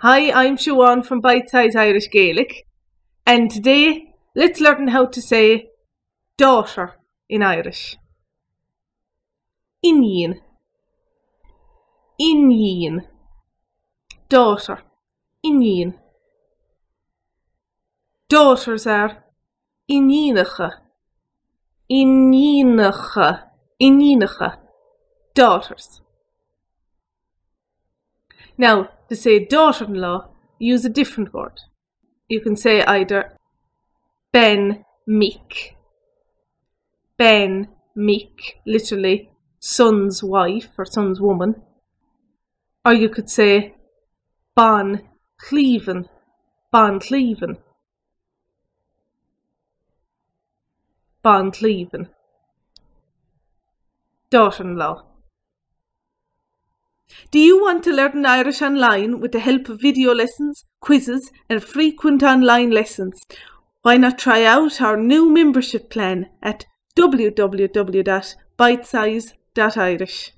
Hi, I'm Siobhan from Bite Size Irish Gaelic, and today let's learn how to say daughter in Irish. In-yeen, in-yeen, daughter, in-yeen. Daughters are iníonacha, in-yeen-ukha, in-yeen-ukha, daughters. Now, to say daughter-in-law, use a different word. You can say either ben-mik, literally son's wife or son's woman, or you could say bon-khlee-ven, banchliamhainm, daughter-in-law. Do you want to learn Irish online with the help of video lessons, quizzes and frequent online lessons? Why not try out our new membership plan at www.bitesize.irish.